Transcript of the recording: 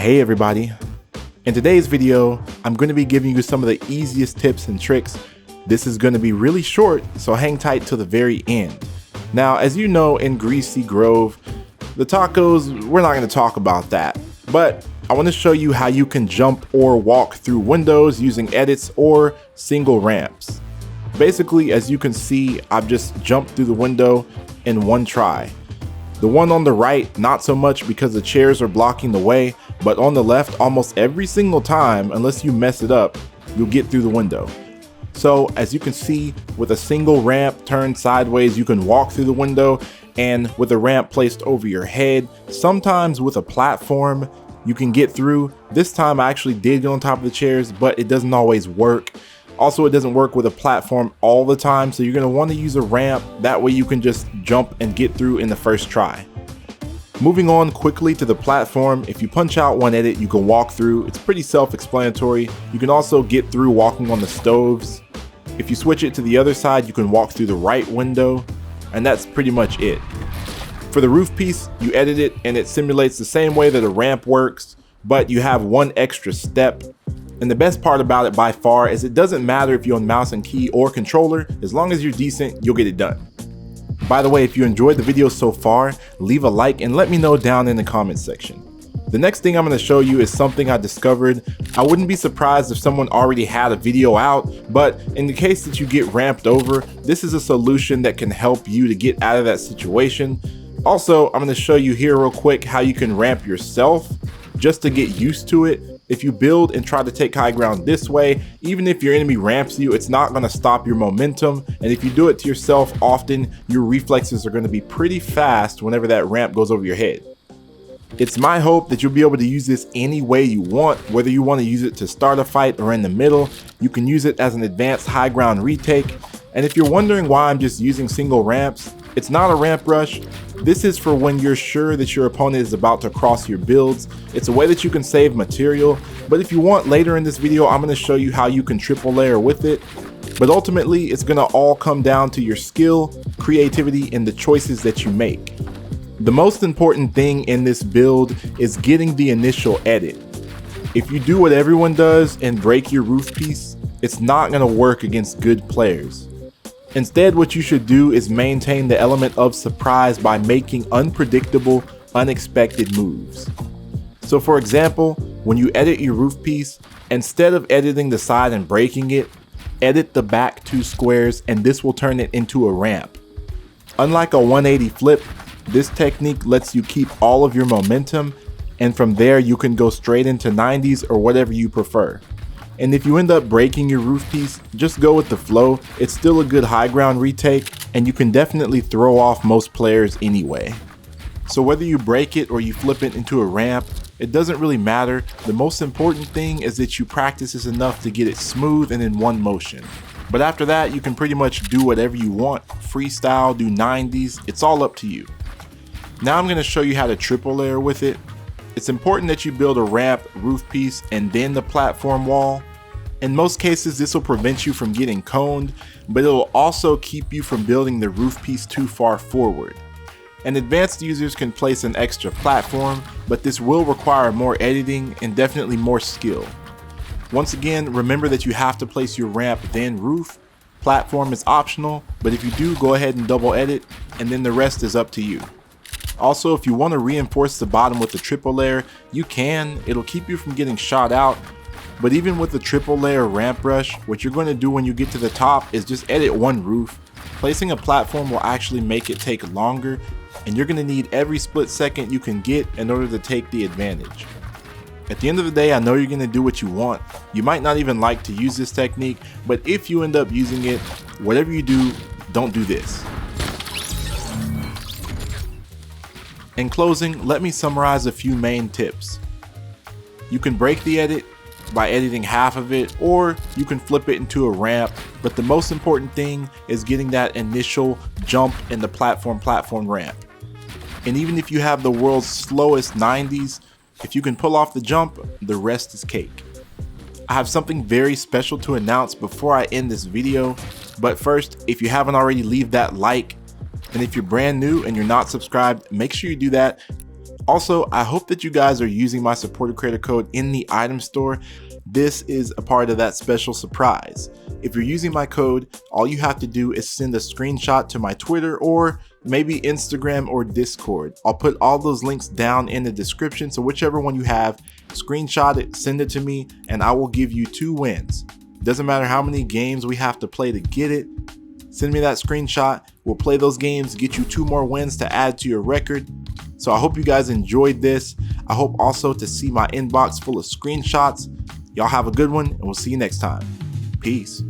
Hey everybody, in today's video, I'm going to be giving you some of the easiest tips and tricks. This is going to be really short, so hang tight till the very end. Now, as you know, in Greasy Grove, the tacos, we're not going to talk about that, but I want to show you how you can jump or walk through windows using edits or single ramps. Basically, as you can see, I've just jumped through the window in one try. The one on the right, not so much because the chairs are blocking the way, but on the left, almost every single time, unless you mess it up, you'll get through the window. So as you can see, with a single ramp turned sideways, you can walk through the window, and with a ramp placed over your head, sometimes with a platform, you can get through. This time I actually did get on top of the chairs, but it doesn't always work. Also, it doesn't work with a platform all the time, so you're going to want to use a ramp. That way you can just jump and get through in the first try. Moving on quickly to the platform, if you punch out one edit, you can walk through. It's pretty self-explanatory. You can also get through walking on the stoves. If you switch it to the other side, you can walk through the right window, and that's pretty much it. For the roof piece, you edit it and it simulates the same way that a ramp works, but you have one extra step. And the best part about it by far is it doesn't matter if you're on mouse and key or controller, as long as you're decent, you'll get it done. By the way, if you enjoyed the video so far, leave a like and let me know down in the comments section. The next thing I'm going to show you is something I discovered. I wouldn't be surprised if someone already had a video out, but in the case that you get ramped over, this is a solution that can help you to get out of that situation. Also, I'm going to show you here real quick how you can ramp yourself just to get used to it. If you build and try to take high ground this way, even if your enemy ramps you, it's not going to stop your momentum. And if you do it to yourself often, your reflexes are going to be pretty fast whenever that ramp goes over your head. It's my hope that you'll be able to use this any way you want, whether you want to use it to start a fight or in the middle. You can use it as an advanced high ground retake. And if you're wondering why I'm just using single ramps, it's not a ramp rush. This is for when you're sure that your opponent is about to cross your builds. It's a way that you can save material, but if you want, later in this video, I'm going to show you how you can triple layer with it. But ultimately, it's going to all come down to your skill, creativity, and the choices that you make. The most important thing in this build is getting the initial edit. If you do what everyone does and break your roof piece, it's not going to work against good players. Instead, what you should do is maintain the element of surprise by making unpredictable, unexpected moves. So for example, when you edit your roof piece, instead of editing the side and breaking it, edit the back 2 squares and this will turn it into a ramp. Unlike a 180 flip, this technique lets you keep all of your momentum, and from there you can go straight into 90s or whatever you prefer. And if you end up breaking your roof piece, just go with the flow. It's still a good high ground retake, and you can definitely throw off most players anyway. So whether you break it or you flip it into a ramp, it doesn't really matter. The most important thing is that you practice this enough to get it smooth and in one motion. But after that, you can pretty much do whatever you want. Freestyle, do 90s, it's all up to you. Now I'm going to show you how to triple layer with it. It's important that you build a ramp, roof piece, and then the platform wall. In most cases, this will prevent you from getting coned, but it will also keep you from building the roof piece too far forward. And advanced users can place an extra platform, but this will require more editing and definitely more skill. Once again, remember that you have to place your ramp then roof. Platform is optional, but if you do, go ahead and double edit, and then the rest is up to you. Also, if you want to reinforce the bottom with the triple layer, you can. It'll keep you from getting shot out. But even with the triple layer ramp rush, what you're going to do when you get to the top is just edit one roof. Placing a platform will actually make it take longer, and you're going to need every split second you can get in order to take the advantage. At the end of the day, I know you're going to do what you want. You might not even like to use this technique, but if you end up using it, whatever you do, don't do this. In closing, let me summarize a few main tips. You can break the edit by editing half of it, or you can flip it into a ramp, but the most important thing is getting that initial jump in the platform ramp. And even if you have the world's slowest 90s, if you can pull off the jump, the rest is cake. I have something very special to announce before I end this video, but first, if you haven't already, leave that like. And if you're brand new and you're not subscribed, make sure you do that. Also, I hope that you guys are using my supporter creator code in the item store. This is a part of that special surprise. If you're using my code, all you have to do is send a screenshot to my Twitter or maybe Instagram or Discord. I'll put all those links down in the description, so whichever one you have, screenshot it, send it to me, and I will give you 2 wins. Doesn't matter how many games we have to play to get it. Send me that screenshot. We'll play those games, get you 2 more wins to add to your record. So I hope you guys enjoyed this. I hope also to see my inbox full of screenshots. Y'all have a good one, and we'll see you next time. Peace.